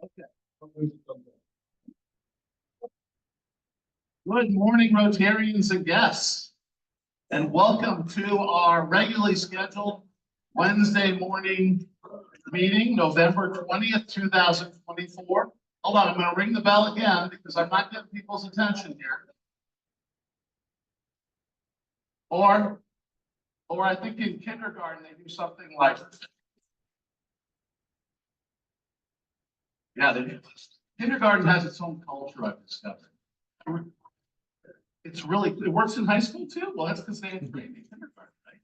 Okay. Good morning, Rotarians and guests, and welcome to our regularly scheduled Wednesday morning meeting, November 20th, 2024. Hold on, I'm going to ring the bell again because I'm not getting people's attention here. Or I think in kindergarten they do something like, yeah, they do. Kindergarten has its own culture, I've discovered. It's really, it works in high school too? Well, that's because they have training in kindergarten, right?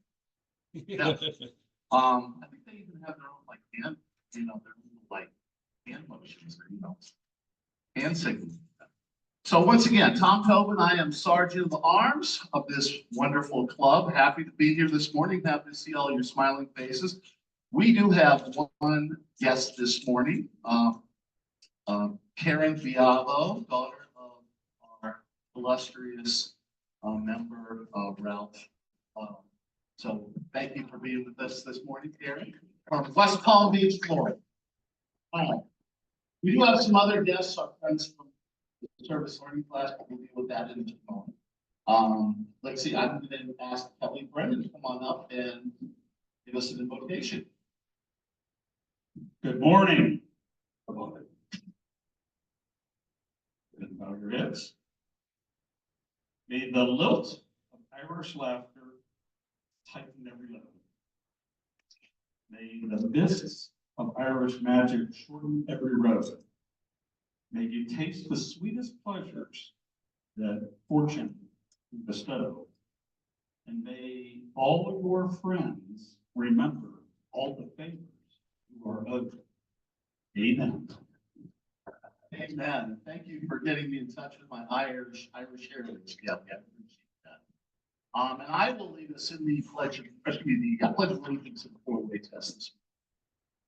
Yeah. I think they even have their own like hand, their little like hand motions or, hand signals. So once again, Tom Tobin, I am Sergeant of Arms of this wonderful club. Happy to be here this morning. Happy to see all your smiling faces. We do have one guest this morning, Karen Viavo, daughter of our illustrious member of Ralph. So thank you for being with us this morning, Karen. From West Palm Beach, Florida. We do have some other guests, our friends from the service learning class, but we'll deal with that in a moment. Let's see, I'm going to ask Kelly Brennan to come on up and give us an invocation. Good morning. And bow your heads. May the lilt of Irish laughter tighten every lip. May the mists of Irish magic shorten every road. May you taste the sweetest pleasures that fortune can bestow. And may all of your friends remember all the favors you are owed. Amen. Amen. Thank you for getting me in touch with my Irish heritage. Yeah, I appreciate that. And I will lead us in the pledge of allegiance in the four-way test this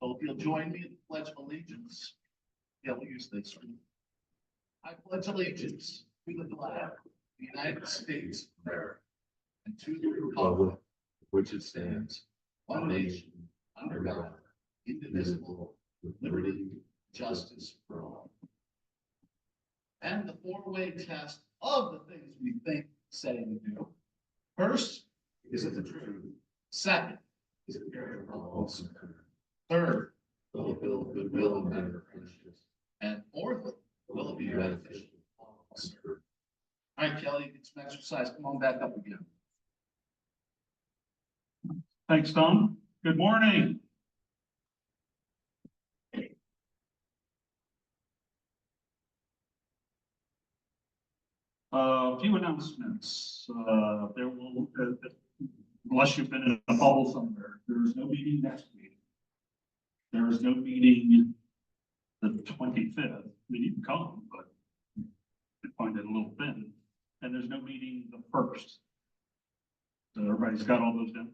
morning. So if you'll join me in the pledge of allegiance, yeah, we'll use this. I pledge allegiance to the flag of the United States of America and to the republic which it stands, one nation, under God, indivisible, with liberty and justice for all. And the four-way test of the things we think, say, and do. First, is it the truth? Second, is it fair and false? Third, will it build goodwill and better friendships? And fourth, will it be beneficial? All right, Kelly, get some exercise. Come on back up again. Thanks, Tom. Good morning. A few announcements. There will, unless you've been in a bubble somewhere, there is no meeting next week. There is no meeting the 25th. I mean, you can come, but you find it a little thin. And there's no meeting the 1st. So everybody's got all those done.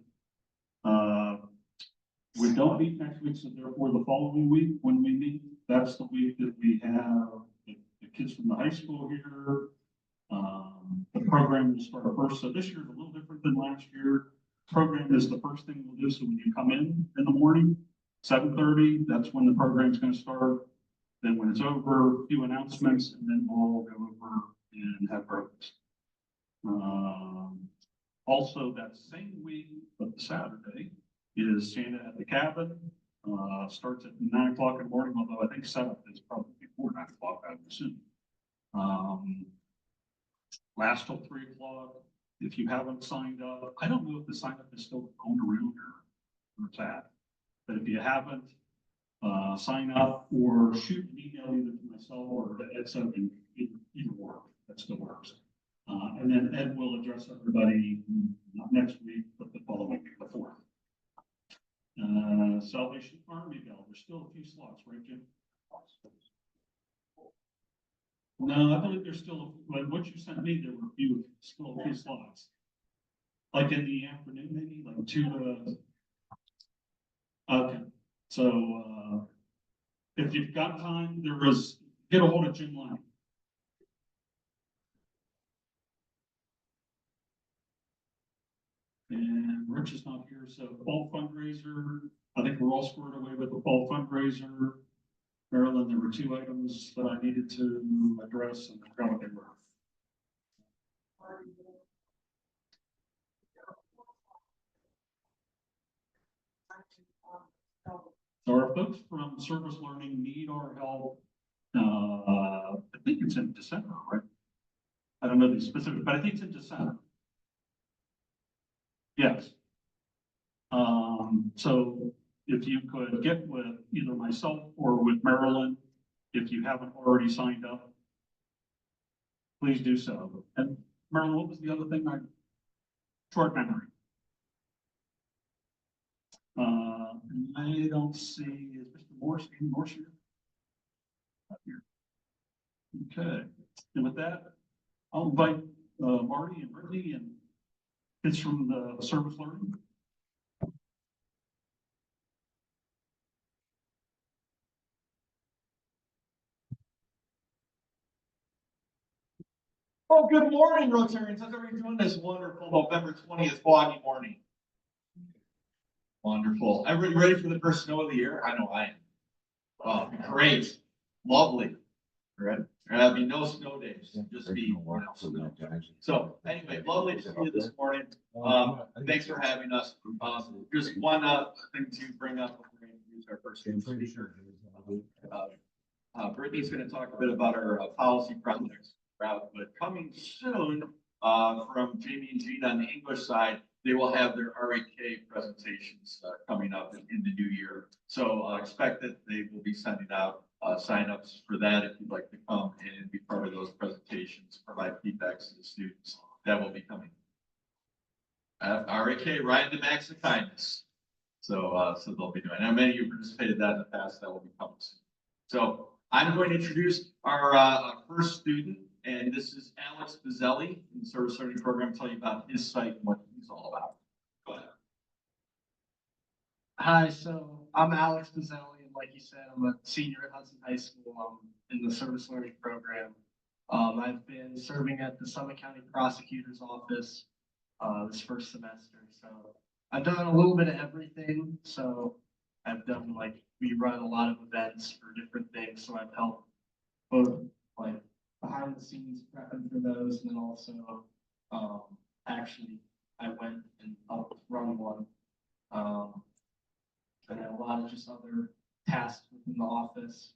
We don't meet next week, so therefore the following week when we meet, that's the week that we have the kids from the high school here. The program will start first. So this year is a little different than last year. Program is the first thing we'll do. So when you come in the morning, 7:30, that's when the program's going to start. Then when it's over, a few announcements, and then we'll all go over and have breakfast. Also, that same week, but the Saturday, is Santa at the Cabin. Starts at 9 o'clock in the morning, although I think 7th is probably before 9 o'clock, I would assume. Last till 3 o'clock. If you haven't signed up, I don't know if the sign up is still going around or it's at. But if you haven't, sign up or shoot an email either to myself or to Ed Sogan, either work. That still works. And then Ed will address everybody not next week, but the following week, the 4th. Salvation Army Bell. There's still a few slots, right, Jim? No, I believe there's still, what you sent me, there were still a few slots. Like in the afternoon, maybe, like 2 to. Okay, so if you've got time, get a hold of Jim Lang. And Rich is not here, so fall fundraiser. I think we're all squared away with the fall fundraiser. Marilyn, there were two items that I needed to address and I forgot what they were. So our folks from Service Learning need our help. I think it's in December, right? I don't know the specific, but I think it's in December. Yes. So if you could get with either myself or with Marilyn, if you haven't already signed up, please do so. And Marilyn, what was the other thing? Short memory. I don't see, is Mr. Morse, Ian Morse here? Not here. Okay, and with that, I'll invite Marty and Brittany and kids from the Service Learning. Oh, good morning, Rotarians. How's everybody doing this wonderful November 20th foggy morning? Wonderful. Everybody ready for the first snow of the year? I know I am. Wow, great. Lovely. Right? There'll be no snow days, just be. So anyway, lovely to see you this morning. Thanks for having us. Just one thing to bring up before we introduce our first speaker. Brittany's going to talk a bit about our policy projects route, but coming soon from Jamie and Gina on the English side, they will have their RAK presentations coming up in the new year. So expect that they will be sending out signups for that if you'd like to come and be part of those presentations, provide feedbacks to the students. That will be coming. RAK, Ride the Max of Kindness. So they'll be doing. And many of you participated in that in the past. That will be coming soon. So I'm going to introduce our first student, and this is Alex Bizzelli in the Service Learning Program. Tell you about his site and what he's all about. Go ahead. Hi, so I'm Alex Bizzelli, and like you said, I'm a senior at Hudson High School. I'm in the Service Learning Program. I've been serving at the Summit County Prosecutor's Office this first semester. So I've done a little bit of everything. So I've done we run a lot of events for different things. So I've helped both behind the scenes prepping for those, and then also actually I went and helped run one. And then a lot of just other tasks within the office.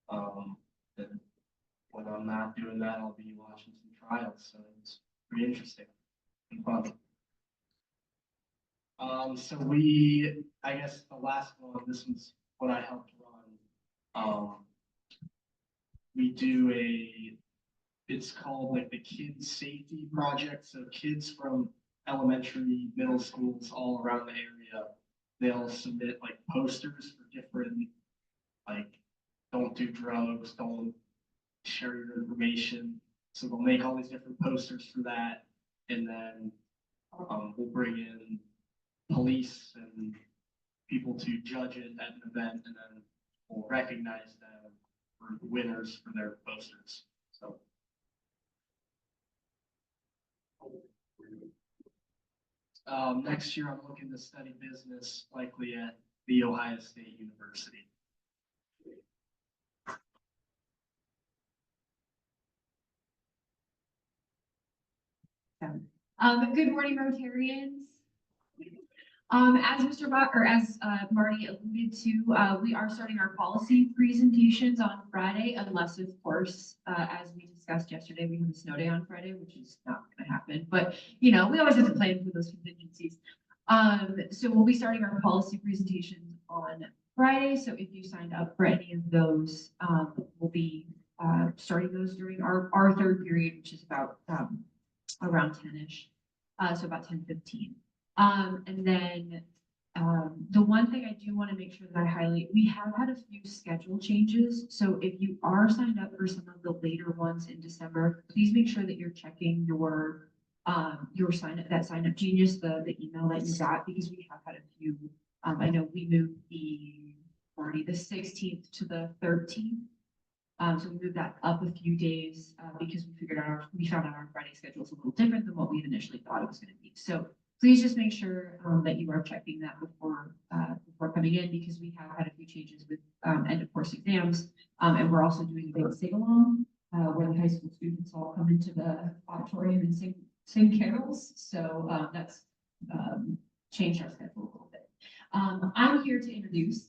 And when I'm not doing that, I'll be watching some trials. So it's pretty interesting and fun. So I guess the last one, this was what I helped run. We do it's called the Kids Safety Project. So kids from elementary, middle schools all around the area, they'll submit posters for different, don't do drugs, don't share your information. So they'll make all these different posters for that. And then we'll bring in police and people to judge it at an event, and then we'll recognize them for winners for their posters. So. Next year, I'm looking to study business, likely at The Ohio State University. Good morning, Rotarians. As Mr. as Marty alluded to, we are starting our policy presentations on Friday, unless of course, as we discussed yesterday, we have a snow day on Friday, which is not going to happen. But we always have to plan for those contingencies. So we'll be starting our policy presentations on Friday. So if you signed up for any of those, we'll be starting those during our third period, which is about around 10-ish, so about 10:15. And then the one thing I do want to make sure that I highlight, we have had a few schedule changes. So if you are signed up for some of the later ones in December, please make sure that you're checking your sign up genius, the email that you got, because we have had a few. I know we moved the 16th to the 13th. So we moved that up a few days because we found out our Friday schedule is a little different than what we had initially thought it was going to be. So please just make sure that you are checking that before coming in, because we have had a few changes with end of course exams. And we're also doing a big sing along where the high school students all come into the auditorium and sing carols. So that's changed our schedule a little bit. I'm here to introduce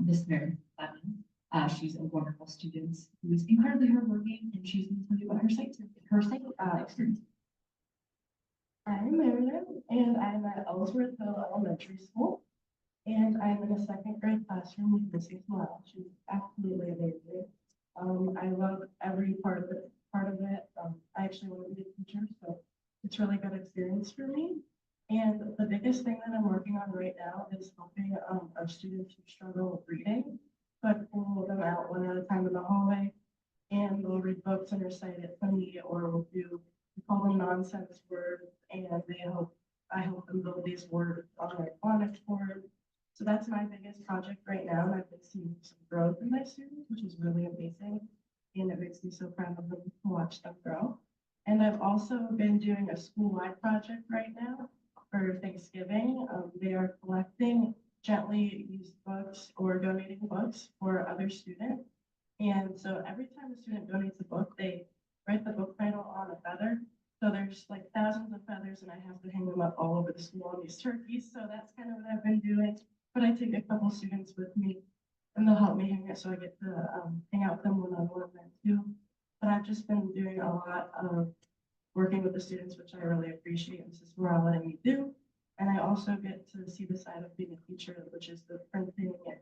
Miss Mary Lemon. She's a wonderful student who is incredibly hardworking, and she's going to tell you about her site experience. I'm Meredith, and I'm at Ellsworth Hill Elementary School, and I'm in a second grade classroom with Mrs. Morale. She's absolutely amazing. I love every part of it. I actually want to be a teacher, so it's a really good experience for me. And the biggest thing that I'm working on right now is helping our students who struggle with reading. So I pull them out one at a time in the hallway, and they'll read books and recite it for me, or we call them nonsense words, and I help them build these words on their phonics board. So that's my biggest project right now, and I've been seeing some growth in my students, which is really amazing, and it makes me so proud of them to watch them grow. And I've also been doing a school-wide project right now for Thanksgiving. They are collecting gently used books or donating books for other students. And so every time a student donates a book, they write the book title on a feather. So there's like thousands of feathers, and I have to hang them up all over the school on these turkeys. So that's kind of what I've been doing. But I take a couple students with me, and they'll help me hang it, so I get to hang out with them one-on-one then too. But I've just been doing a lot of working with the students, which I really appreciate, and this is where I'm letting me do. And I also get to see the side of being a teacher, which is the printing and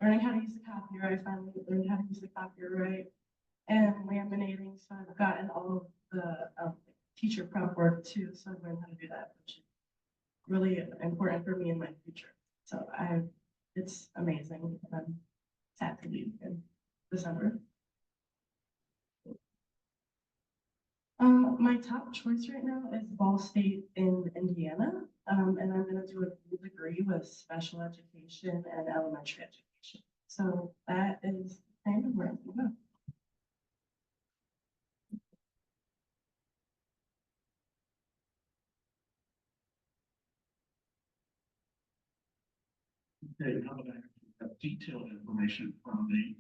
learning how to use the copier. I finally learned how to use the copier right, and laminating. So I've gotten all of the teacher prep work too. So I've learned how to do that, which is really important for me in my future. So it's amazing. And I'm sad to leave in December. My top choice right now is Ball State in Indiana, and I'm going to do a degree with special education and elementary education. So that is kind of where I'm going to go. Okay, now that I have detailed information from me,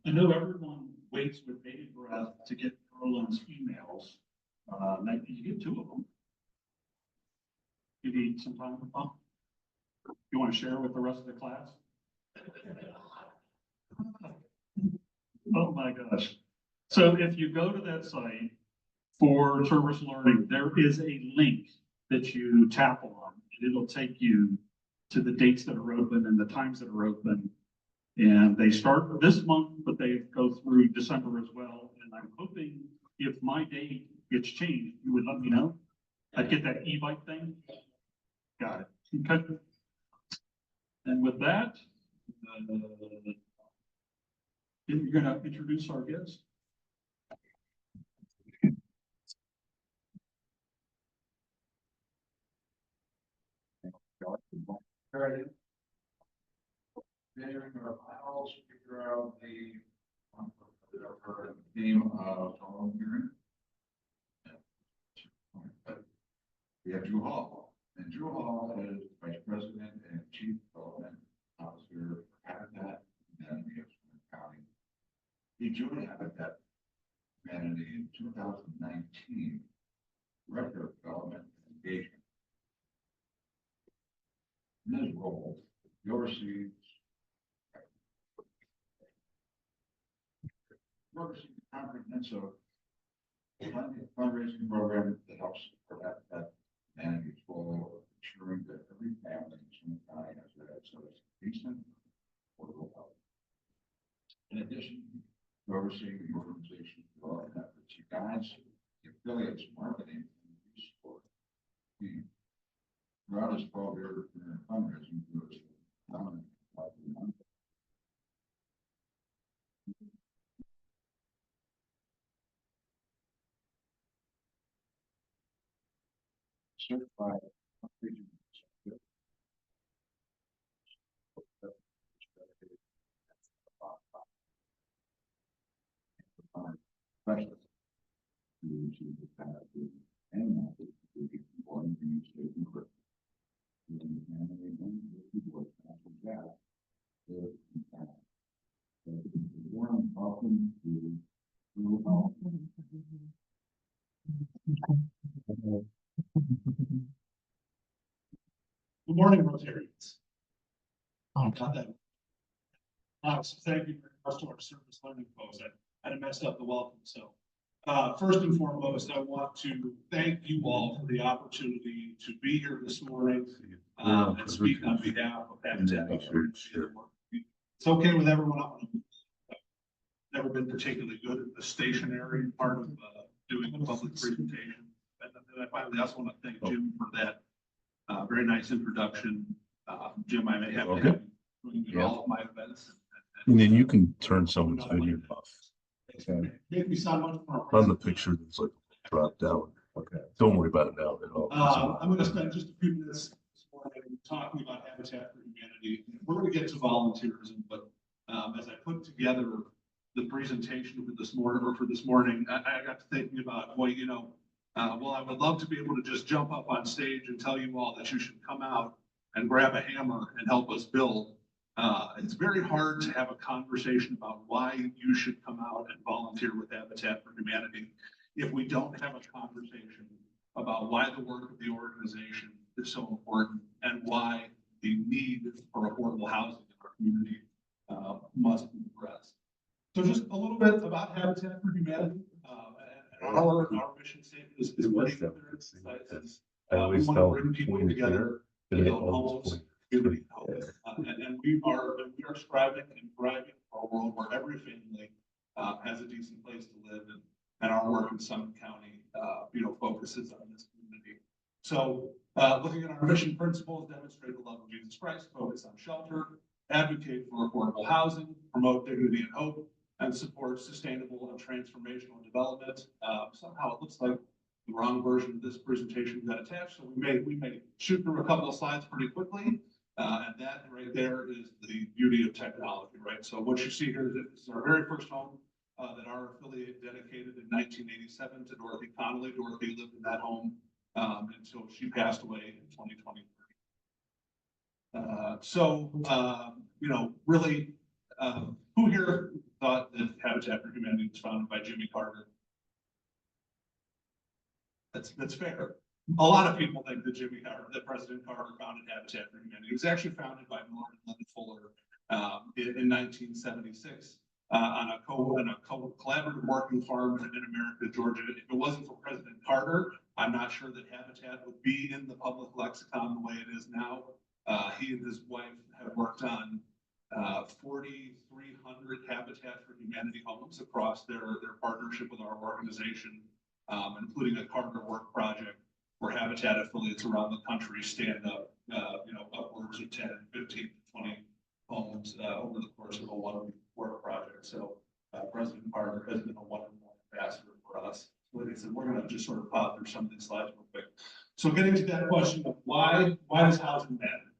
I know everyone waits with bated breath to get Roland's emails. Maybe you get 2 of them. You need some time to pump. You want to share with the rest of the class? Oh my gosh. So if you go to that site for Service Learning, there is a link that you tap on, and it'll take you to the dates that are open and the times that are open. And they start this month, but they go through December as well. And I'm hoping if my date gets changed, you would let me know. I'd get that e-bike thing. Got it. Okay. And with that, you're going to introduce our guest. During our files, figure out the theme of volunteering. We have Drew Hall, and Drew Hall is Vice President and Chief Development Officer for Habitat and County. He joined Habitat Humanity in 2019, Director of Development and Engagement. In his role, he oversees comprehensive fundraising program that helps prevent that humanity's goal of ensuring that every family in Smith County has access to decent, affordable health. In addition to overseeing the organization's development efforts, he guides the affiliates marketing and resource team. Throughout his 12-year fundraising, he was dominant. Certified specialist and everyone, welcome to Blue Hall. Good morning, Rotarians. Got that. So thank you very much to our service learning folks. I had messed up the welcome, so. First and foremost, I want to thank you all for the opportunity to be here this morning and speak on behalf of Habitat. It's okay with everyone. I've never been particularly good at the stationary part of doing a public presentation. And I finally also want to thank Jim for that very nice introduction. Jim, I may have to have you doing all of my events. And then you can turn someone's video off. Okay. Make me sound much more. On the picture, there's like drop down. Okay. Don't worry about it now at all. I'm going to spend just a few minutes this morning talking about Habitat for Humanity. We're going to get to volunteerism, but as I put together the presentation for this morning, I got to thinking about, boy, you know, well, I would love to be able to just jump up on stage and tell you all that you should come out and grab a hammer and help us build. It's very hard to have a conversation about why you should come out and volunteer with Habitat for Humanity if we don't have a conversation about why the work of the organization is so important and why the need for affordable housing in our community must be addressed. So just a little bit about Habitat for Humanity. And our mission statement is pretty clear. I always we tell want to bring people together to build homes, community homes. And we are striving and driving for a world where every family has a decent place to live, and our work in Summit County, focuses on this community. So, looking at our mission principles, demonstrate the love of Jesus Christ, focus on shelter, advocate for affordable housing, promote dignity and hope, and support sustainable and transformational development. Somehow it looks like the wrong version of this presentation got attached, so we may shoot through a couple of slides pretty quickly. And that right there is the beauty of technology, right? So what you see here is this is our very first home that our affiliate dedicated in 1987 to Dorothy Connolly. Dorothy lived in that home until she passed away in 2023. Really, who here thought that Habitat for Humanity was founded by Jimmy Carter? That's fair. A lot of people think that President Carter founded Habitat for Humanity. It was actually founded by Miller and Linda Fuller in 1976 on a collaborative working farm in America, Georgia. If it wasn't for President Carter, I'm not sure that Habitat would be in the public lexicon the way it is now. He and his wife have worked on 4,300 Habitat for Humanity homes across their partnership with our organization, including a Carter Work project where Habitat affiliates around the country stand up, upwards of 10, 15, 20 homes over the course of a one-week work project. So President Carter has been a wonderful ambassador for us. Like I said, we're going to just sort of pop through some of these slides real quick. So getting to that question of why does housing matter?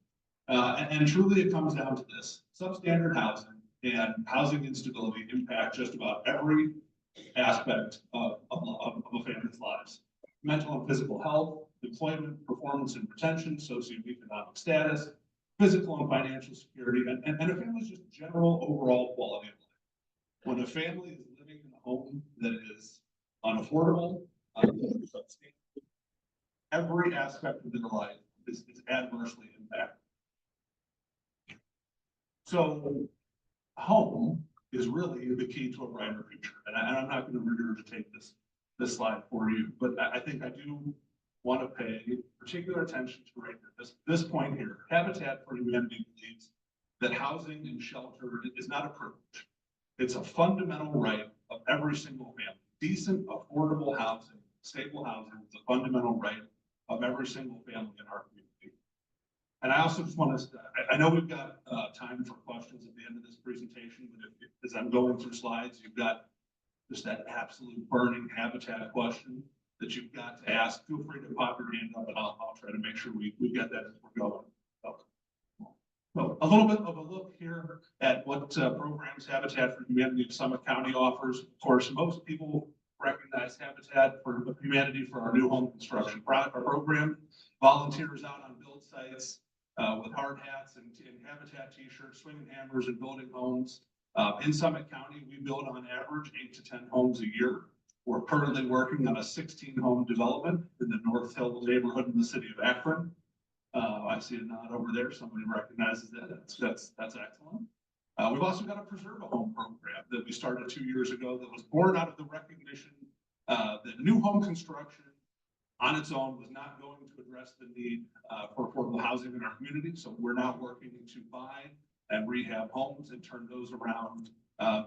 And truly it comes down to this: substandard housing and housing instability impact just about every aspect of a family's lives. Mental and physical health, employment, performance and retention, socioeconomic status, physical and financial security, and a family's just general overall quality of life. When a family is living in a home that is unaffordable, every aspect of their life is adversely impacted. So home is really the key to a brighter future. And I'm not going to regurgitate this slide for you, but I think I do want to pay particular attention to right here, this point here. Habitat for Humanity believes that housing and shelter is not a privilege. It's a fundamental right of every single family. Decent, affordable housing, stable housing is a fundamental right of every single family in our community. And I also just want to, I know we've got time for questions at the end of this presentation, but if as I'm going through slides, you've got just that absolute burning Habitat question that you've got to ask, feel free to pop your hand up and I'll try to make sure we get that as we're going. So a little bit of a look here at what programs Habitat for Humanity of Summit County offers. Of course, most people recognize Habitat for Humanity for our new home construction program. Volunteers out on build sites with hard hats and Habitat t-shirts, swinging hammers and building homes. In Summit County, we've build on average 8 to 10 homes a year. We're currently working on a 16-home development in the North Hill neighborhood in the city of Akron. I see a nod over there. Somebody recognizes that. That's excellent. We've also got a preserve a home program that we started 2 years ago that was born out of the recognition that new home construction on its own was not going to address the need for affordable housing in our community. So we're now working to buy and rehab homes and turn those around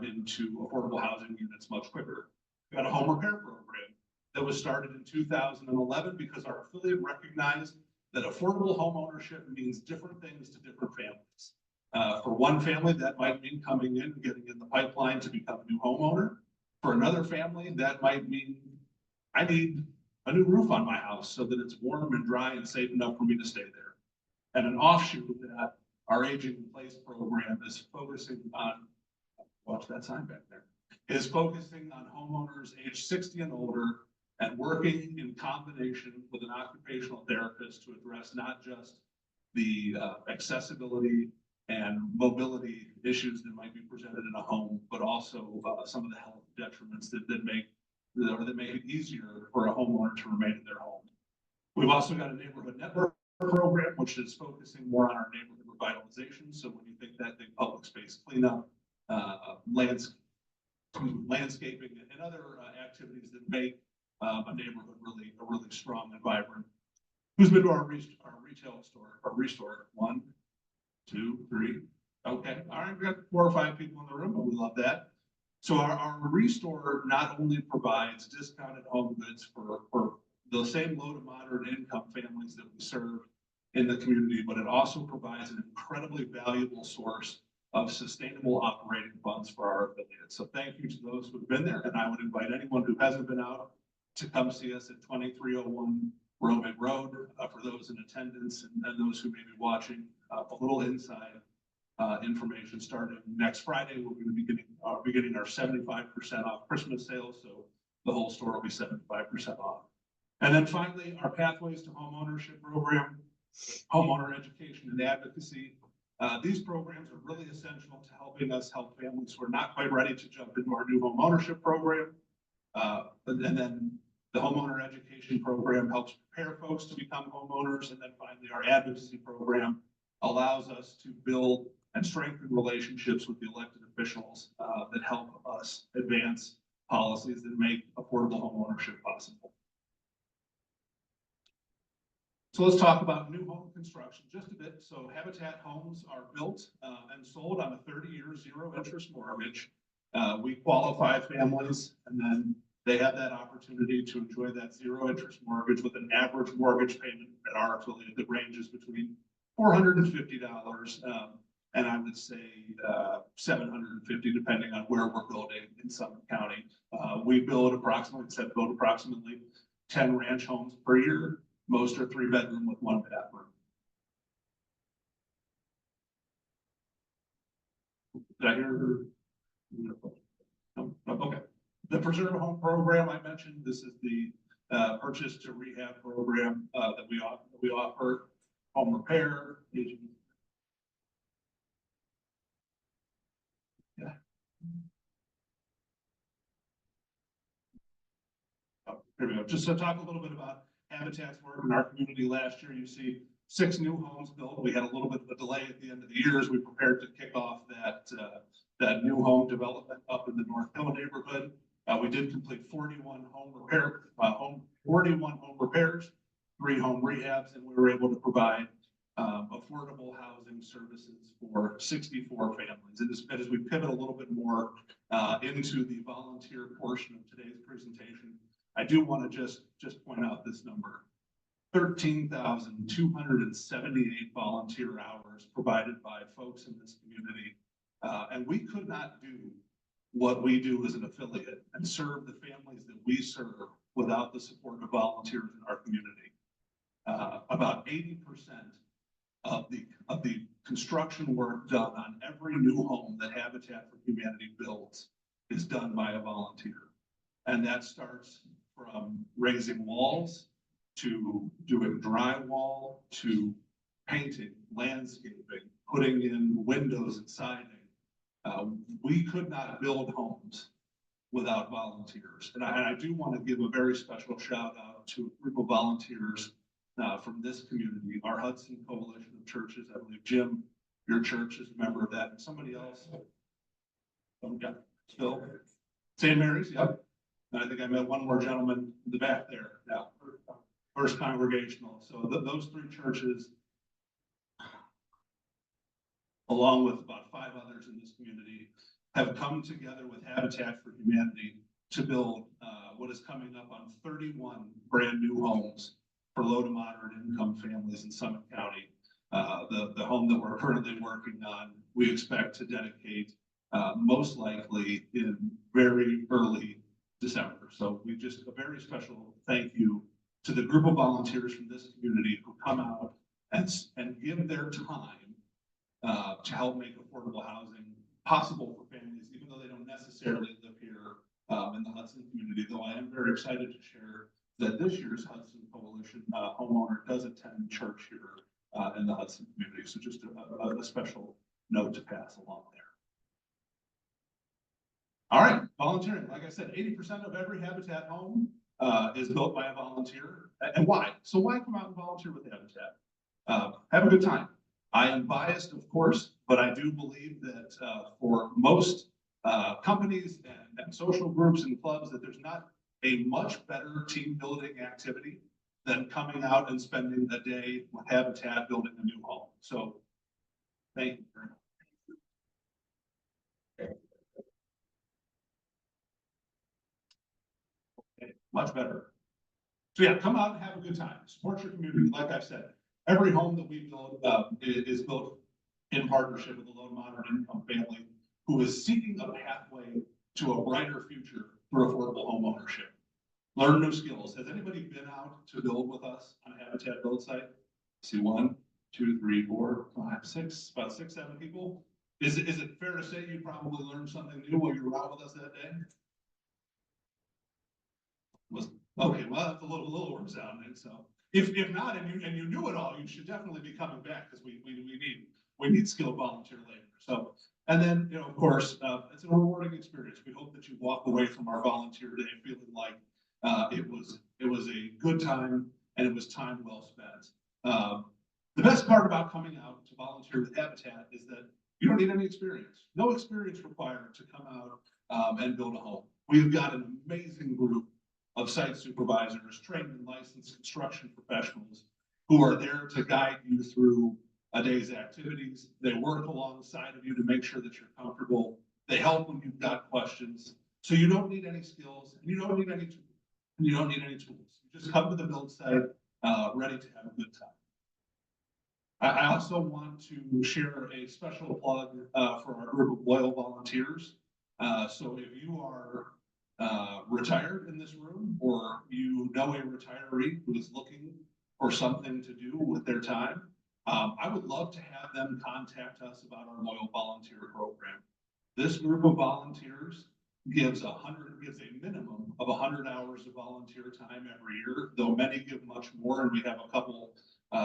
into affordable housing units much quicker. We've got a home repair program that was started in 2011 because our affiliate recognized that affordable home ownership means different things to different families. For one family, that might mean coming in and getting in the pipeline to become a new homeowner. For another family, that might mean I need a new roof on my house so that it's warm and dry and safe enough for me to stay there. And an offshoot of that, our Aging in Place program is focusing on, watch that sign back there, is focusing on homeowners age 60 and older and working in combination with an occupational therapist to address not just the accessibility and mobility issues that might be presented in a home, but also some of the health detriments that make it easier for a homeowner to remain in their home. We've also got a neighborhood network program, which is focusing more on our neighborhood revitalization. So when you think that big public space cleanup, landscaping and other activities that make a neighborhood really strong and vibrant. Who's been to our retail store, our restore? 1, 2, 3. Okay, all right, we got 4 or 5 people in the room, but we love that. So our restore not only provides discounted home goods for the same low to moderate income families that we serve in the community, but it also provides an incredibly valuable source of sustainable operating funds for our affiliates. So thank you to those who have been there, and I would invite anyone who hasn't been out to come see us at 2301 Roman Road. For those in attendance and those who may be watching, a little inside information starting next Friday. We're going to be getting our 75% off Christmas sales, so the whole store will be 75% off. And then finally, our Pathways to Home Ownership program, homeowner education and advocacy. These programs are really essential to helping us help families who are not quite ready to jump into our new home ownership program. And then the homeowner education program helps prepare folks to become homeowners. And then finally, our advocacy program allows us to build and strengthen relationships with the elected officials that help us advance policies that make affordable home ownership possible. So let's talk about new home construction just a bit. So Habitat homes are built and sold on a 30-year zero interest mortgage. We qualify families, and then they have that opportunity to enjoy that zero interest mortgage with an average mortgage payment at our affiliate that ranges between $450 and I would say $750, depending on where we're building in Summit County. We build approximately 10 ranch homes per year. Most are 3-bedroom with 1 bathroom. Did I hear? No? Okay. The Preserve a Home program I mentioned, this is the purchase to rehab program that we offer. Home repair. Yeah. Oh, here we go. Just to talk a little bit about Habitat's work in our community last year. You see 6 new homes built. We had a little bit of a delay at the end of the year as we prepared to kick off that new home development up in the North Hill neighborhood. We did complete 41 home repairs, 3 home rehabs, and we were able to provide affordable housing services for 64 families. And as we pivot a little bit more into the volunteer portion of today's presentation, I do want to just point out this number. 13,278 volunteer hours provided by folks in this community. And we could not do what we do as an affiliate and serve the families that we serve without the support of volunteers in our community. About 80% of the construction work done on every new home that Habitat for Humanity builds is done by a volunteer. And that starts from raising walls, to doing drywall, to painting, landscaping, putting in windows and siding, We could not build homes without volunteers. And I do want to give a very special shout out to a group of volunteers from this community, our Hudson Coalition of Churches. I believe, Jim, your church is a member of that, and somebody else. Oh, yeah, Phil. St. Mary's, yep. And I think I met one more gentleman in the back there now, First Congregational. So those three churches, along with about 5 others in this community, have come together with Habitat for Humanity to build what is coming up on 31 brand new homes for low to moderate income families in Summit County. The home that we're currently working on, we expect to dedicate most likely in very early December. So we just, a very special thank you to the group of volunteers from this community who come out and give their time to help make affordable housing possible for families, even though they don't necessarily live here in the Hudson community. Though I am very excited to share that this year's Hudson Coalition homeowner does attend church here in the Hudson community. So just a special note to pass along there. All right, volunteering. Like I said, 80% of every Habitat home is built by a volunteer. And why? So why come out and volunteer with Habitat? Have a good time. I am biased, of course, but I do believe that for most companies and social groups and clubs, that there's not a much better team building activity than coming out and spending a day with Habitat building a new home. So thank you very much. Okay, much better. So yeah, come out and have a good time. Support your community. Like I said, every home that we build is built in partnership with a low to moderate income family who is seeking a pathway to a brighter future through affordable home ownership. Learn new skills. Has anybody been out to build with us on a Habitat build site? See 1, 2, 3, 4, 5, 6, about 6, 7 people. Is it fair to say you probably learned something new while you were out with us that day? Okay, well, that's a little resounding. So if not, and you knew it all, you should definitely be coming back, because we need skilled volunteer labor. So, and then, of course, it's a rewarding experience. We hope that you walk away from our volunteer day feeling like it was a good time and it was time well spent. The best part about coming out to volunteer with Habitat is that you don't need any experience. No experience required to come out and build a home. We've got an amazing group of site supervisors, trained and licensed construction professionals who are there to guide you through a day's activities. They work alongside of you to make sure that you're comfortable. They help when you've got questions. So you don't need any skills, and you don't need any tools. You just come to the build site ready to have a good time. I also want to share a special plug for our group of loyal volunteers. So if you are retired in this room, or you know a retiree who is looking for something to do with their time, I would love to have them contact us about our loyal volunteer program. This group of volunteers gives a minimum of 100 hours of volunteer time every year, though many give much more, and we have a couple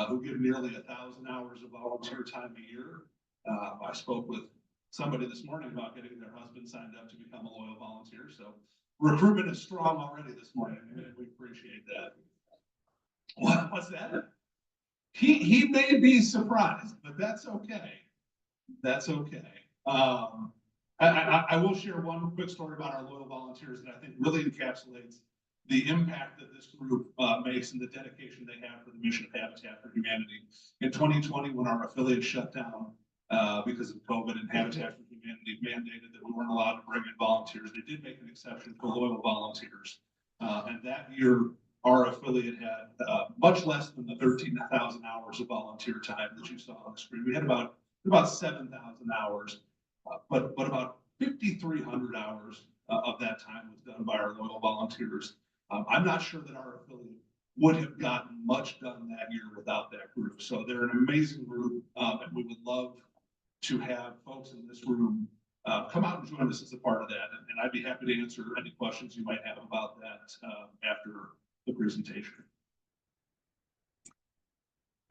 who give nearly 1,000 hours of volunteer time a year. I spoke with somebody this morning about getting their husband signed up to become a loyal volunteer. So recruitment is strong already this morning, and we appreciate that. What's that? He may be surprised, but that's okay. That's okay. I will share one quick story about our loyal volunteers that I think really encapsulates the impact that this group makes and the dedication they have for the mission of Habitat for Humanity. In 2020, when our affiliate shut down because of COVID, and Habitat for Humanity mandated that we weren't allowed to bring in volunteers, they did make an exception for loyal volunteers. And that year, our affiliate had much less than the 13,000 hours of volunteer time that you saw on the screen. We had about 7,000 hours, but about 5,300 hours of that time was done by our loyal volunteers. I'm not sure that our affiliate would have gotten much done that year without that group. So they're an amazing group, and we would love to have folks in this room come out and join us as a part of that. And I'd be happy to answer any questions you might have about that after the presentation.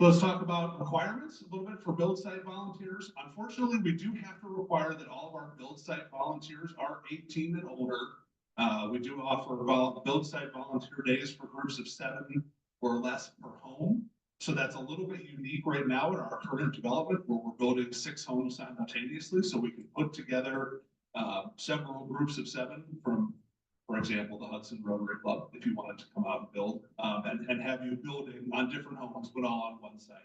Let's talk about requirements a little bit for build site volunteers. Unfortunately, we do have to require that all of our build site volunteers are 18 and older. We do offer build site volunteer days for groups of 7 or less per home. So that's a little bit unique right now in our current development where we're building 6 homes simultaneously. So we can put together several groups of 7 from, for example, the Hudson Rotary Club, if you wanted to come out and build, and have you building on different homes, but all on one site.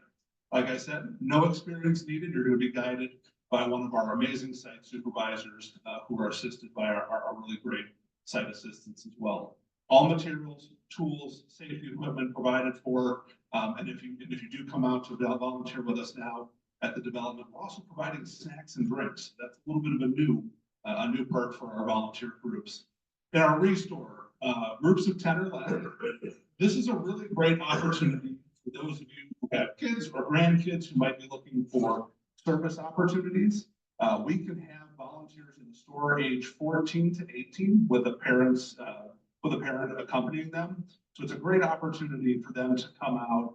Like I said, no experience needed. You're going to be guided by one of our amazing site supervisors who are assisted by our really great site assistants as well. All materials, tools, safety equipment provided for, and if you do come out to volunteer with us now at the development, we're also providing snacks and drinks. That's a little bit of a new perk for our volunteer groups. In our restore, groups of 10 or less, this is a really great opportunity for those of you who have kids or grandkids who might be looking for service opportunities. We can have volunteers in the store age 14 to 18 with a parent accompanying them. So it's a great opportunity for them to come out,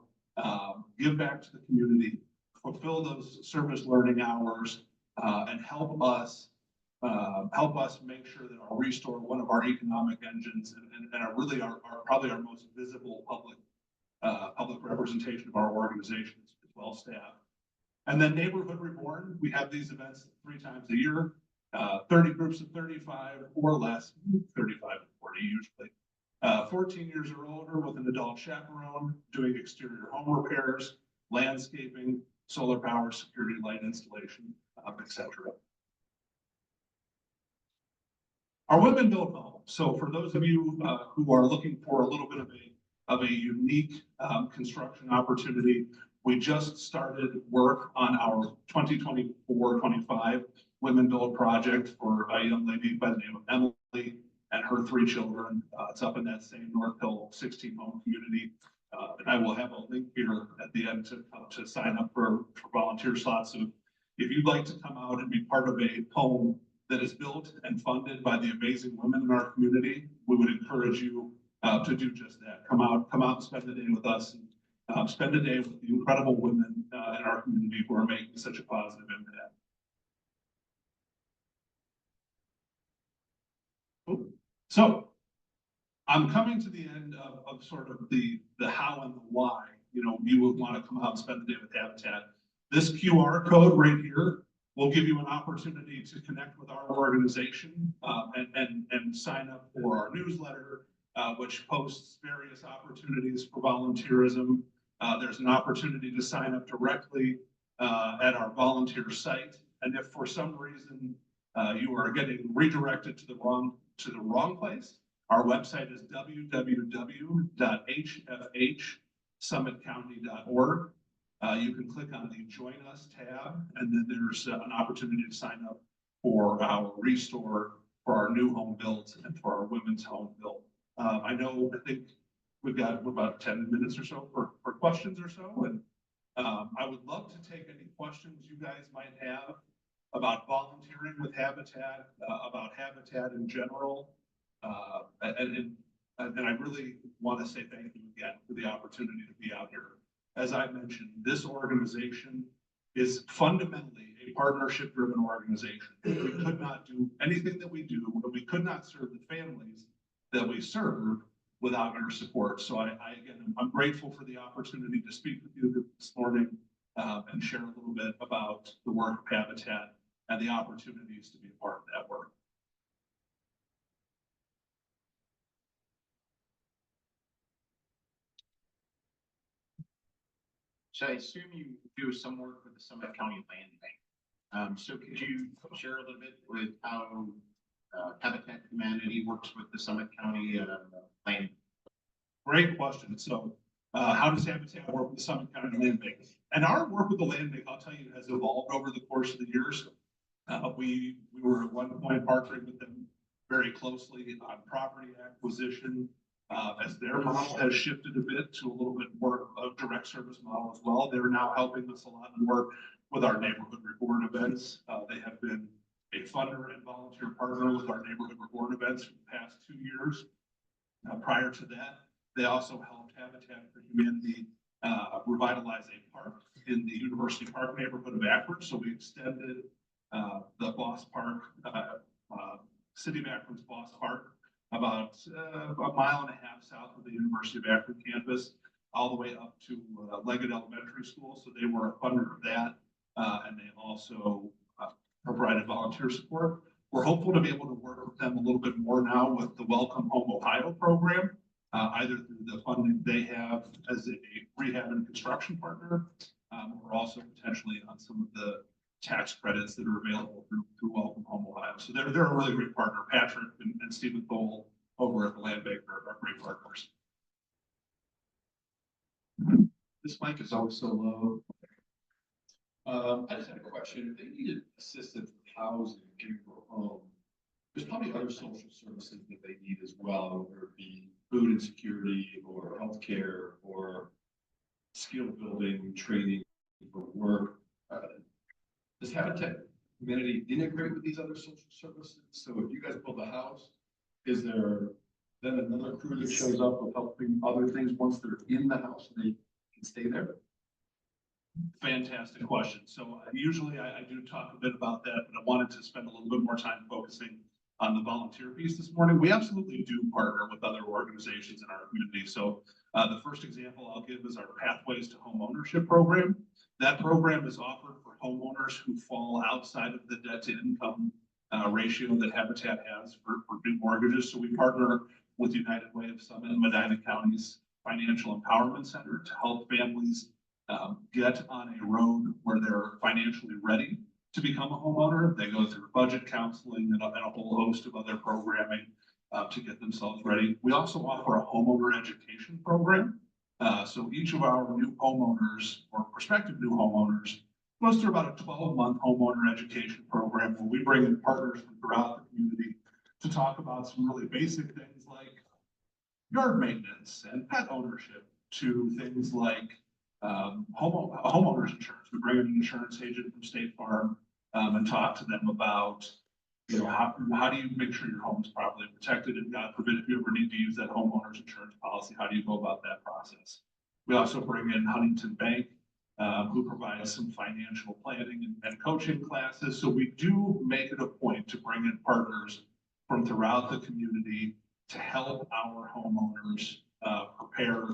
give back to the community, fulfill those service learning hours, and help us make sure that our restore, one of our economic engines, and are really probably our most visible public representation of our organization is well staffed. And then Neighborhood Reborn, we have these events 3 times a year, 30 groups of 35 or less, 35 to 40 usually. 14 years or older with an adult chaperone, doing exterior home repairs, landscaping, solar power, security light installation, etc. Our women build home. So for those of you who are looking for a little bit of a unique construction opportunity, we just started work on our 2024-25 Women Build project for a young lady by the name of Emily and her 3 children. It's up in that same North Hill 16 home community. And I will have a link here at the end to sign up for volunteer slots. So if you'd like to come out and be part of a home that is built and funded by the amazing women in our community, we would encourage you to do just that. Come out and spend the day with us, and spend a day with the incredible women in our community who are making such a positive impact. So I'm coming to the end of sort of the how and the why. You know, you would want to come out and spend the day with Habitat. This QR code right here will give you an opportunity to connect with our organization and sign up for our newsletter, which posts various opportunities for volunteerism. There's an opportunity to sign up directly at our volunteer site. And if for some reason you are getting redirected to the wrong place, our website is www.hfhsummitcounty.org. You can click on the Join Us tab, and then there's an opportunity to sign up for our restore, for our new home builds, and for our women's home build. I think we've got about 10 minutes or so for questions or so, and I would love to take any questions you guys might have about volunteering with Habitat, about Habitat in general. And I really want to say thank you again for the opportunity to be out here. As I mentioned, this organization is fundamentally a partnership-driven organization. We could not do anything that we do, and we could not serve the families that we serve without your support. So I'm grateful for the opportunity to speak with you this morning and share a little bit about the work of Habitat and the opportunities to be a part of that work. So I assume you do some work with the Summit County Land Bank. So could you share a little bit with how Habitat Humanity works with the Summit County Land? Great question. So how does Habitat work with the Summit County Land Bank? And our work with the Land Bank, I'll tell you, has evolved over the course of the years. We were at one point partnering with them very closely on property acquisition. As their model has shifted a bit to a little bit more of direct service model as well, they're now helping us a lot in work with our neighborhood reborn events. They have been a funder and volunteer partner with our neighborhood reborn events for the past 2 years. Prior to that, they also helped Habitat for Humanity revitalize a park in the University Park neighborhood of Akron. So we extended the Boss Park, City of Akron's Boss Park, about a mile and a half south of the University of Akron campus, all the way up to Leggett Elementary School. So they were a funder of that, and they also provided volunteer support. We're hopeful to be able to work with them a little bit more now with the Welcome Home Ohio program, either through the funding they have as a rehab and construction partner, or also potentially on some of the tax credits that are available through Welcome Home Ohio. So they're a really great partner. Patrick and Stephen Thole over at the Land Bank are great partners. This mic is always so low. I just had a question. If they needed assistance with housing, getting to a home, there's probably other social services that they need as well, whether it be food insecurity or healthcare or skill building, training for work. Does Habitat Humanity integrate with these other social services? So if you guys build a house, is there then another crew that shows up with helping other things once they're in the house and they can stay there? Fantastic question. So usually I do talk a bit about that, but I wanted to spend a little bit more time focusing on the volunteer piece this morning. We absolutely do partner with other organizations in our community. So the first example I'll give is our Pathways to Home Ownership program. That program is offered for homeowners who fall outside of the debt to income ratio that Habitat has for new mortgages. So we partner with United Way of Summit and Medina County's Financial Empowerment Center to help families get on a road where they're financially ready to become a homeowner. They go through budget counseling and a whole host of other programming to get themselves ready. We also offer a homeowner education program. So each of our new homeowners or prospective new homeowners goes through about a 12-month homeowner education program where we bring in partners from throughout the community to talk about some really basic things like yard maintenance and pet ownership to things like homeowners insurance. We bring in an insurance agent from State Farm and talk to them about, how do you make sure your home is properly protected, and God forbid, if you ever need to use that homeowner's insurance policy, how do you go about that process? We also bring in Huntington Bank, who provides some financial planning and coaching classes. So we do make it a point to bring in partners from throughout the community to help our homeowners prepare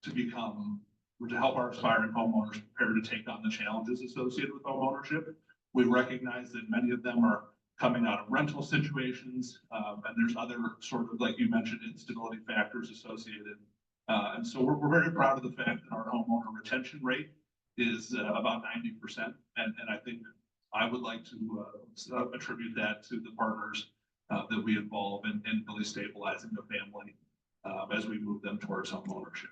to help our aspiring homeowners prepare to take on the challenges associated with homeownership. We recognize that many of them are coming out of rental situations, and there's other sort of, like you mentioned, instability factors associated. And so we're very proud of the fact that our homeowner retention rate is about 90%. And I think I would like to attribute that to the partners that we involve in really stabilizing the family as we move them towards homeownership.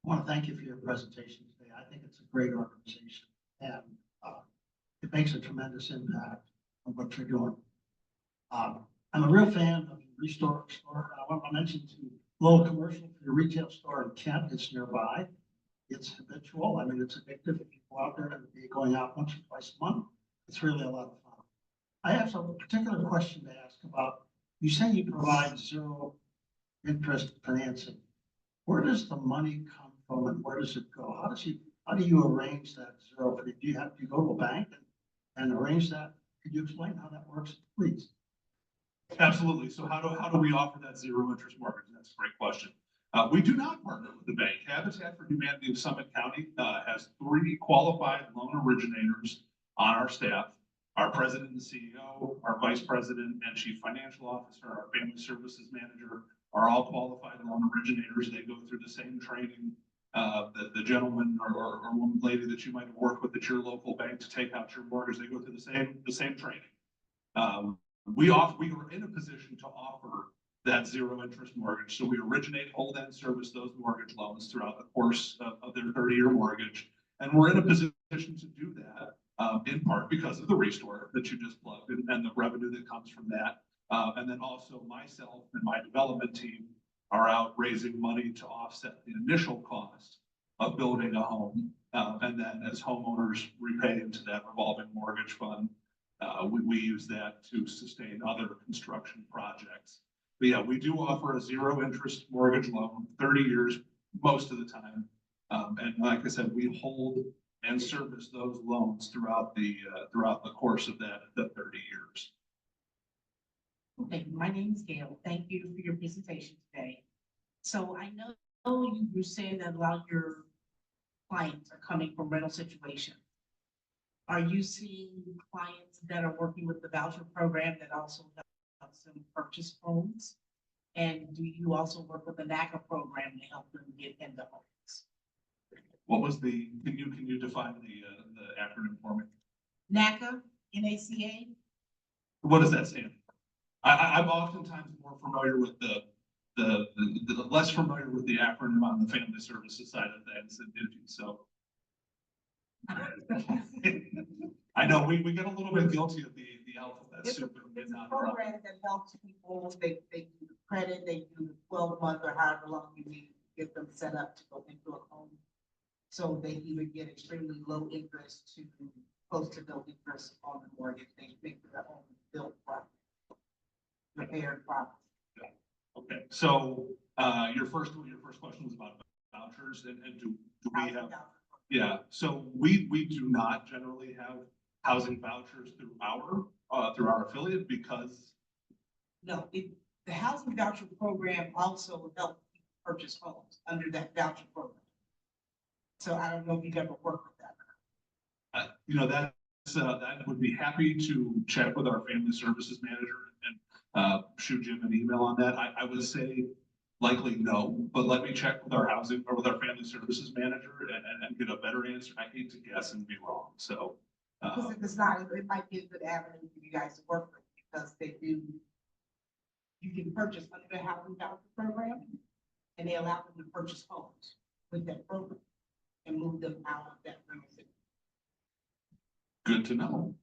I want to thank you for your presentation today. I think it's a great organization, and it makes a tremendous impact on what you're doing. I'm a real fan of your Restore store. I want to mention to little commercial for your retail store in Kent. It's nearby. It's habitual. I mean, it's addictive. If you go out there and be going out once or twice a month, it's really a lot of fun. I have some particular question to ask about. You say you provide zero interest financing. Where does the money come from and where does it go? How do you arrange that zero? Do you go to a bank and arrange that? Could you explain how that works, please? Absolutely. So how do we offer that zero interest mortgage? That's a great question. We do not partner with the bank. Habitat for Humanity of Summit County has 3 qualified loan originators on our staff. Our president and CEO, our vice president and chief financial officer, our family services manager are all qualified loan originators. They go through the same training that the gentleman or woman lady that you might have worked with at your local bank to take out your mortgage. They go through the same training. We are in a position to offer that zero interest mortgage. So we originate, hold, and service those mortgage loans throughout the course of their 30-year mortgage. And we're in a position to do that in part because of the Restore that you just plugged and the revenue that comes from that. And then also myself and my development team are out raising money to offset the initial cost of building a home. And then as homeowners repay into that revolving mortgage fund, we use that to sustain other construction projects. But yeah, we do offer a zero interest mortgage loan, 30 years, most of the time. And like I said, we hold and service those loans throughout the course of the 30 years. Okay, my name is Gail. Thank you for your presentation today. So I know you were saying that a lot of your clients are coming from rental situations. Are you seeing clients that are working with the voucher program that also helps them purchase homes? And do you also work with the NACA program to help them get into homes? What was can you define the acronym for me? NACA, NACA? What does that stand for? I'm oftentimes more familiar with the less familiar with the acronym on the family services side of things than Digi, so. I know we get a little bit guilty of the alphabet It's a soup. and not program that helps people, they do the credit, they do the 12-month or however long you need to get them set up to go into a home. So they either get extremely low interest to close to no interest on the mortgage, they make their home built properly, repaired properly. Okay, so your first question was about vouchers and do we have? Yeah, so we do not generally have housing vouchers through our affiliate because. No, the housing voucher program also helps people purchase homes under that voucher program. So I don't know if you've ever worked with that. You know, that would be happy to check with our family services manager and shoot Jim an email on that. I would say likely no, but let me check with our housing or with our family services manager and get a better answer. I hate to guess and be wrong, so. Because if it's not, it might be a good avenue for you guys to work with because you can purchase under the housing voucher program and they allow them to purchase homes with that program and move them out of that rental situation. Good to know.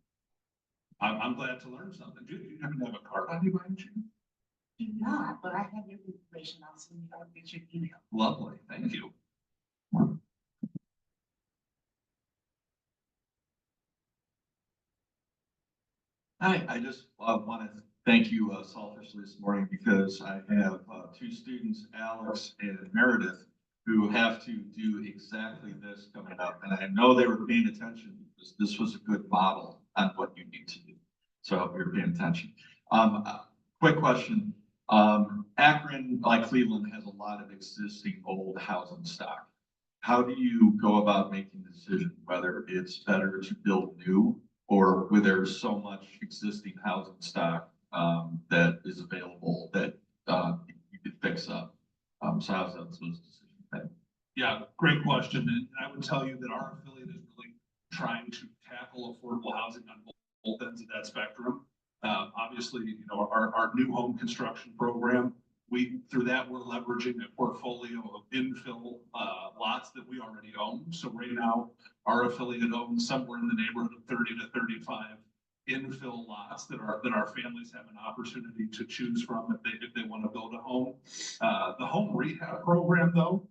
I'm glad to learn something. Do you happen to have a card on you by any chance? Do not, but I have your information. I'll send you, I'll get your email. Lovely, thank you. Hi, I just want to thank you selfishly this morning because I have two students, Alex and Meredith, who have to do exactly this coming up. And I know they were paying attention because this was a good model on what you need to do. So I hope you're paying attention. Quick question. Akron, like Cleveland, has a lot of existing old housing stock. How do you go about making the decision whether it's better to build new or where there's so much existing housing stock that is available that you could fix up? So how's that supposed to decision? Yeah, great question. And I would tell you that our affiliate is really trying to tackle affordable housing on both ends of that spectrum. Obviously, you know, our new home construction program, through that, we're leveraging a portfolio of infill lots that we already own. So right now, our affiliate owns somewhere in the neighborhood of 30 to 35 infill lots that our families have an opportunity to choose from if they want to build a home. The home rehab program, though,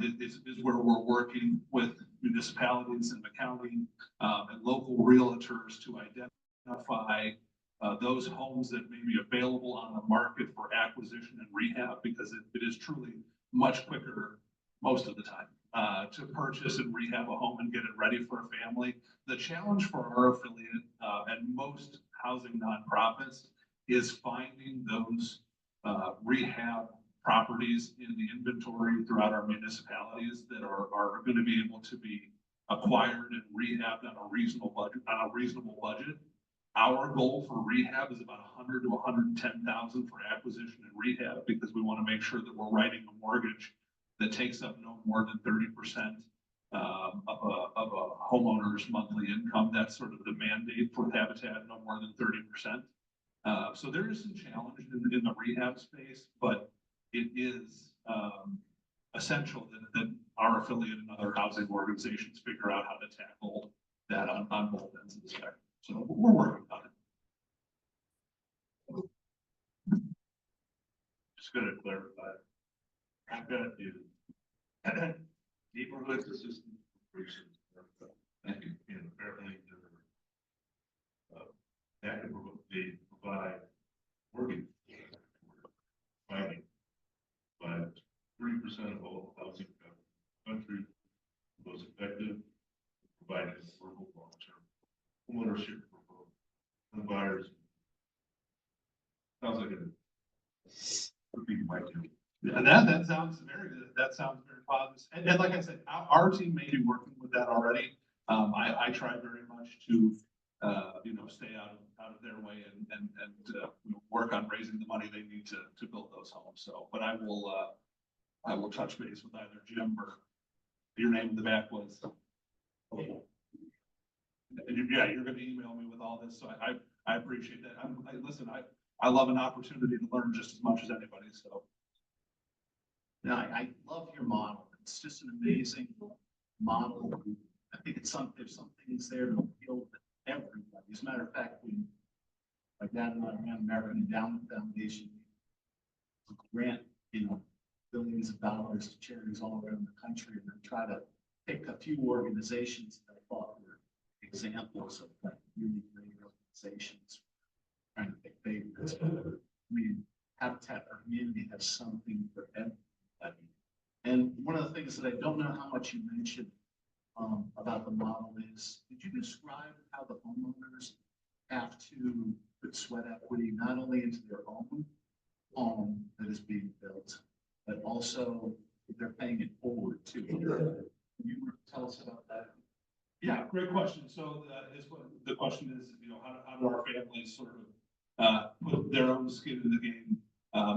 is where we're working with municipalities in the county and local realtors to identify those homes that may be available on the market for acquisition and rehab, because it is truly much quicker most of the time to purchase and rehab a home and get it ready for a family. The challenge for our affiliate and most housing nonprofits is finding those rehab properties in the inventory throughout our municipalities that are going to be able to be acquired and rehabbed on a reasonable budget. Our goal for rehab is about 100 to 110,000 for acquisition and rehab, because we want to make sure that we're writing a mortgage that takes up no more than 30% of a homeowner's monthly income. That's sort of the mandate for Habitat, no more than 30%. So there is some challenge in the rehab space, but it is essential that our affiliate and other housing organizations figure out how to tackle that on both ends of the spectrum. So we're working on it. Just gonna clarify. I've got to neighborhood assistance operations. And apparently they provide working. Sounds like it. Would be my opinion. And that sounds very good. That sounds very positive. And like I said, our team may be working with that already. I try very much to, stay out of their way and work on raising the money they need to build those homes. So, but I will touch base with either Jim or your name in the back was. Yeah, you're gonna email me with all this, so I appreciate that. Listen, I love an opportunity to learn just as much as anybody, so. Now, I love your model. It's just an amazing model. I think there's some things there to appeal to everybody. As a matter of fact, my dad and I ran American Endowment Foundation, grant, billions of dollars to charities all around the country, and then try to pick a few organizations that I thought were examples of like really great organizations trying to pick favorites. I mean, Habitat for Humanity has something for everybody. And one of the things that I don't know how much you mentioned about the model is, did you describe how the homeowners have to put sweat equity not only into their own home that is being built, but also they're paying it forward too? Can you tell us about that? Yeah, great question. So the question is, how do our families sort of put their own skin in the game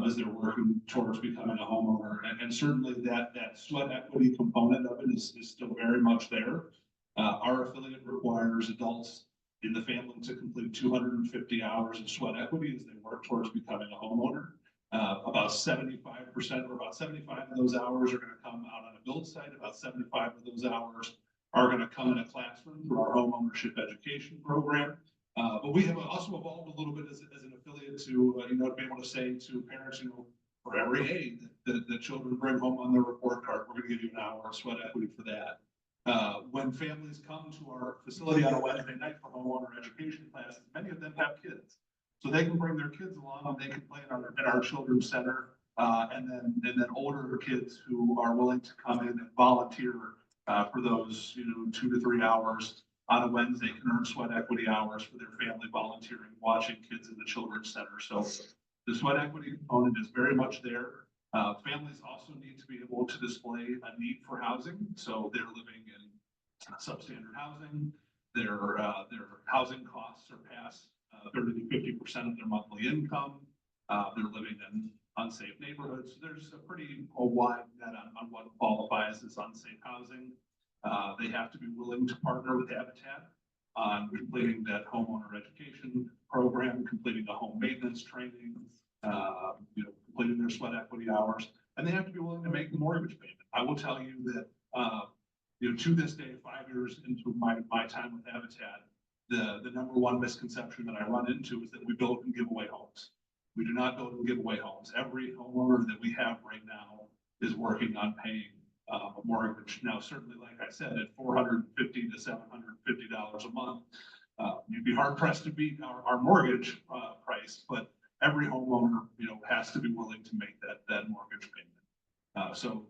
as they're working towards becoming a homeowner? And certainly that sweat equity component of it is still very much there. Our affiliate requires adults in the family to complete 250 hours of sweat equity as they work towards becoming a homeowner. About 75% or about 75 of those hours are going to come out on a build site. About 75 of those hours are going to come in a classroom through our home ownership education program. But we have also evolved a little bit as an affiliate to, to be able to say to parents, for every A that the children bring home on their report card, we're going to give you an hour of sweat equity for that. When families come to our facility on a Wednesday night for homeowner education classes, many of them have kids. So they can bring their kids along and they can play in our children's center. And then older kids who are willing to come in and volunteer for those, 2 to 3 hours on a Wednesday can earn sweat equity hours for their family volunteering, watching kids in the children's center. So the sweat equity component is very much there. Families also need to be able to display a need for housing. So they're living in substandard housing. Their housing costs surpass 30 to 50% of their monthly income. They're living in unsafe neighborhoods. So there's a wide net on what qualifies as unsafe housing. They have to be willing to partner with Habitat on completing that homeowner education program, completing the home maintenance training, completing their sweat equity hours, and they have to be willing to make the mortgage payment. I will tell you that, to this day, 5 years into my time with Habitat, the number one misconception that I run into is that we build and give away homes. We do not build and give away homes. Every homeowner that we have right now is working on paying a mortgage. Now, certainly, like I said, at $450 to $750 a month, you'd be hard pressed to beat our mortgage price, but every homeowner, has to be willing to make that mortgage payment. So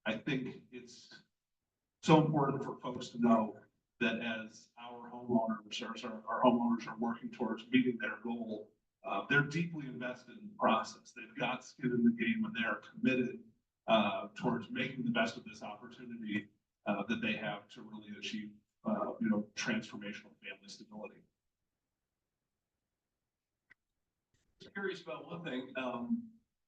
I think it's so important for folks to know that as our homeowners are working towards meeting their goal, they're deeply invested in the process. They've got skin in the game and they are committed towards making the best of this opportunity that they have to really achieve, transformational family stability. Curious about one thing.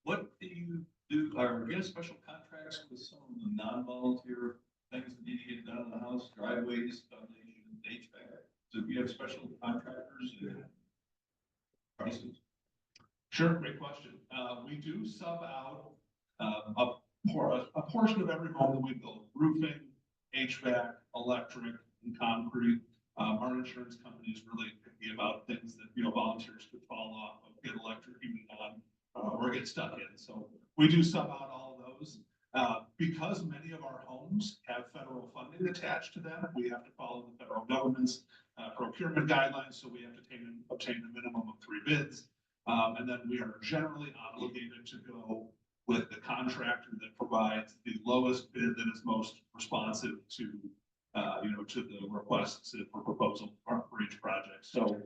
What do you do? Are you have special contracts with some of the non-volunteer things that need to get done in the house, driveways, foundation, HVAC? So do you have special contractors and prices? Sure, great question. We do sub out a portion of every home that we build: roofing, HVAC, electric, and concrete. Our insurance company is really picky about things that volunteers could fall off of, get electrocuted on, or get stuck in. So we do sub out all of those. Because many of our homes have federal funding attached to them, we have to follow the federal government's procurement guidelines. So we have to obtain a minimum of 3 bids. And then we are generally obligated to go with the contractor that provides the lowest bid that is most responsive to the requests for proposal for each project. So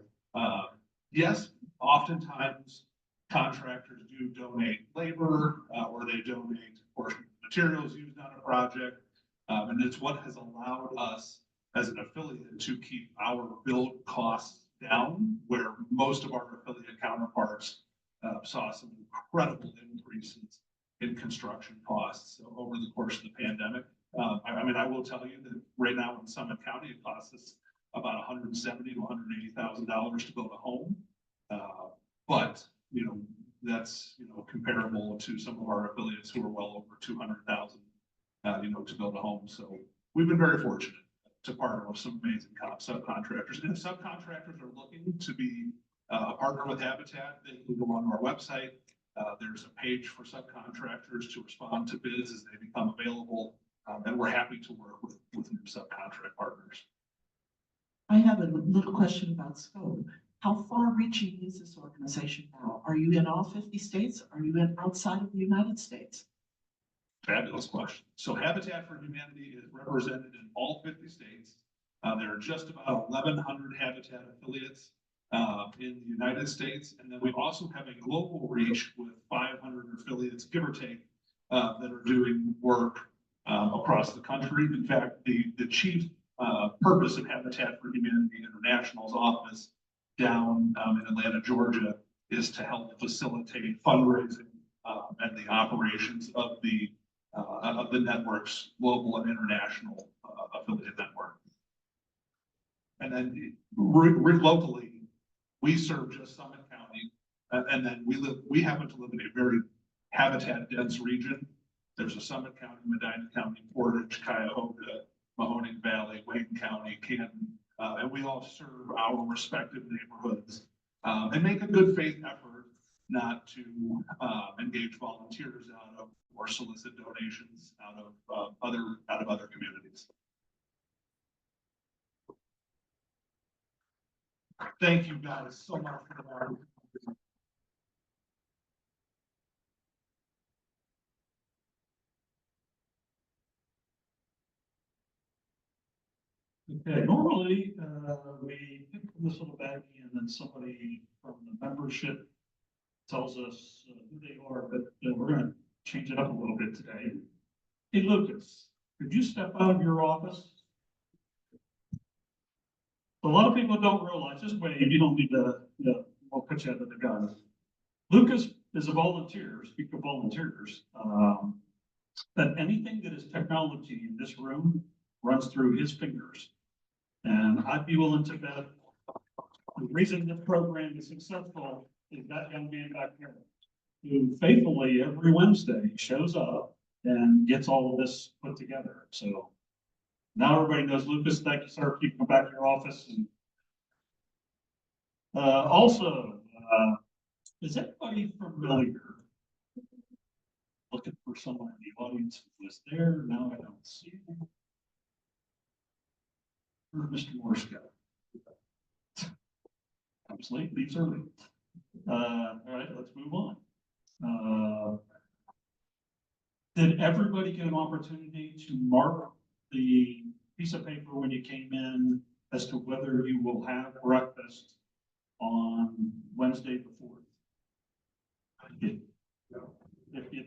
yes, oftentimes contractors do donate labor, or they donate a portion of the materials used on a project. And it's what has allowed us as an affiliate to keep our build costs down, where most of our affiliate counterparts saw some incredible increases in construction costs over the course of the pandemic. I mean, I will tell you that right now in Summit County, it costs us about $170,000 to $180,000 to build a home. But, you know, that's, you know, comparable to some of our affiliates who are well over 200,000, you know, to build a home. So we've been very fortunate to partner with some amazing subcontractors. And if subcontractors are looking to be a partner with Habitat, they can go on our website. There's a page for subcontractors to respond to bids as they become available. And we're happy to work with new subcontract partners. I have a little question about scope. How far reaching is this organization now? Are you in all 50 states? Are you in outside of the United States? Fabulous question. So Habitat for Humanity is represented in all 50 states. There are just about 1,100 Habitat affiliates in the United States. And then we also have a global reach with 500 affiliates, give or take, that are doing work across the country. In fact, the chief purpose of Habitat for Humanity International's office down in Atlanta, Georgia, is to help facilitate fundraising and the operations of the network's global and international affiliate network. And then locally, we serve just Summit County, and then we happen to live in a very habitat dense region. There's a Summit County, Medina County, Portage, Cuyahoga, Mahoning Valley, Wayne County, Canton, and we all serve our respective neighborhoods and make a good faith effort not to engage volunteers out of or solicit donations out of other communities. Thank you guys so much for that. Okay, normally, we pick from this little baggie and then somebody from the membership tells us who they are, but we're gonna change it up a little bit today. Hey, Lucas, could you step out of your office? A lot of people don't realize this way, you don't need to, we'll put you under the gun. Lucas is a volunteer, speak of volunteers, that anything that is technology in this room runs through his fingers. And I'd be willing to bet the reason this program is successful is that young man back here who faithfully every Wednesday shows up and gets all of this put together. So now everybody knows Lucas. Thank you, sir. Keep him back in your office. And also, is anybody familiar? Looking for someone in the audience who was there. Now I don't see him. Or Mr. Morse go. Comes late, leaves early. All right, let's move on. Did everybody get an opportunity to mark the piece of paper when you came in as to whether you will have breakfast on Wednesday the 4th? If you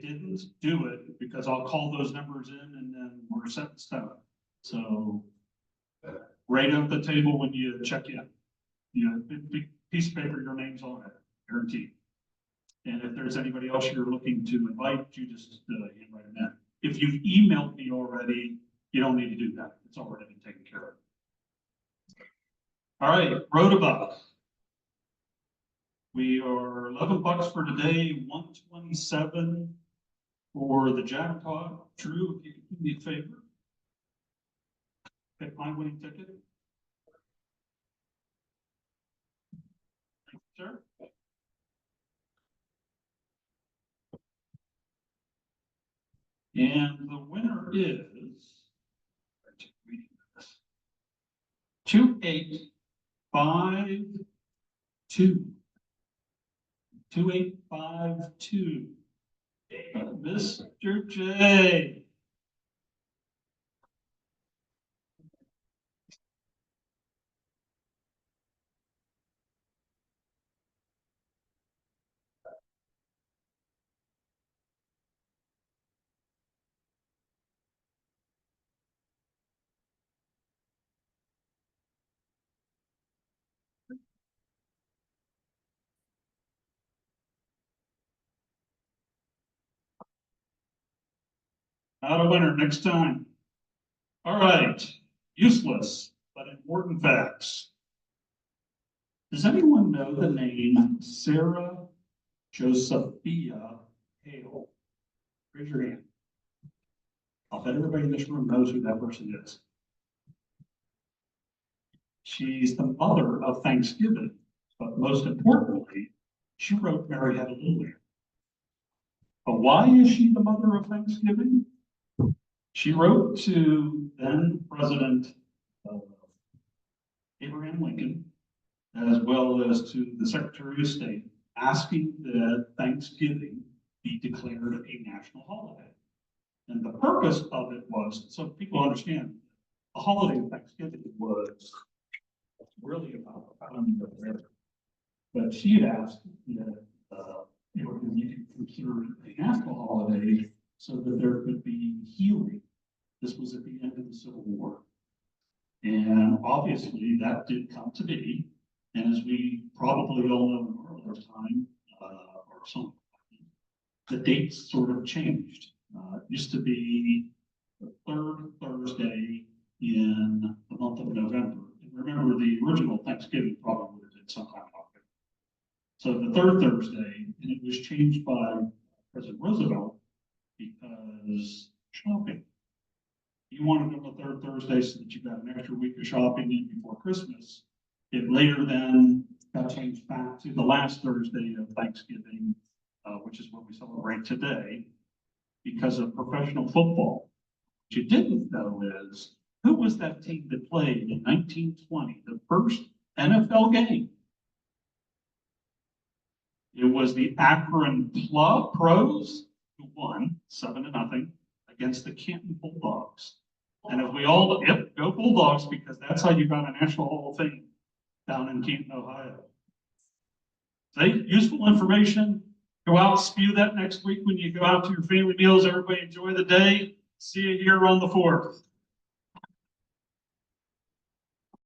didn't, do it, because I'll call those numbers in and then we're set in stone. So right at the table when you check in, you know, big piece of paper, your name's on it, guaranteed. And if there's anybody else you're looking to invite, you just invite them in. If you've emailed me already, you don't need to do that. It's already been taken care of. All right, Rotary. We are $11 for today, $127 for the jackpot. Drew, if you could do me a favor. Pick my winning ticket. Thank you, sir. And the winner is 2852. 2852. Mr. J. Not a winner next time. All right, useless but important facts. Does anyone know the name Sarah Josephia Hale? Raise your hand. I'll bet everybody in this room knows who that person is. She's the mother of Thanksgiving, but most importantly, she wrote Mary Had a Little Lamb. But why is she the mother of Thanksgiving? She wrote to then President Abraham Lincoln, as well as to the Secretary of State, asking that Thanksgiving be declared a national holiday. And the purpose of it was, so people understand, the holiday of Thanksgiving was really about the founding of America. But she had asked that you could consider it a national holiday so that there could be healing. This was at the end of the Civil War. And obviously that did come to be. And as we probably all know in our lifetime, or some, the dates sort of changed. It used to be the third Thursday in the month of November. And remember, the original Thanksgiving probably would have been sometime in October. So the third Thursday, and it was changed by President Roosevelt because shopping. You wanted on the third Thursday so that you got an extra week of shopping in before Christmas. It later then got changed back to the last Thursday of Thanksgiving, which is what we celebrate today, because of professional football. What you didn't know is, who was that team that played in 1920, the first NFL game? It was the Akron Pros, who won 7-0 against the Canton Bulldogs. And as we all, yep, go Bulldogs, because that's how you got a National Hall of Fame down in Canton, Ohio. See, useful information. Go out, spew that next week when you go out to your family meals. Everybody enjoy the day. See you here on the 4th.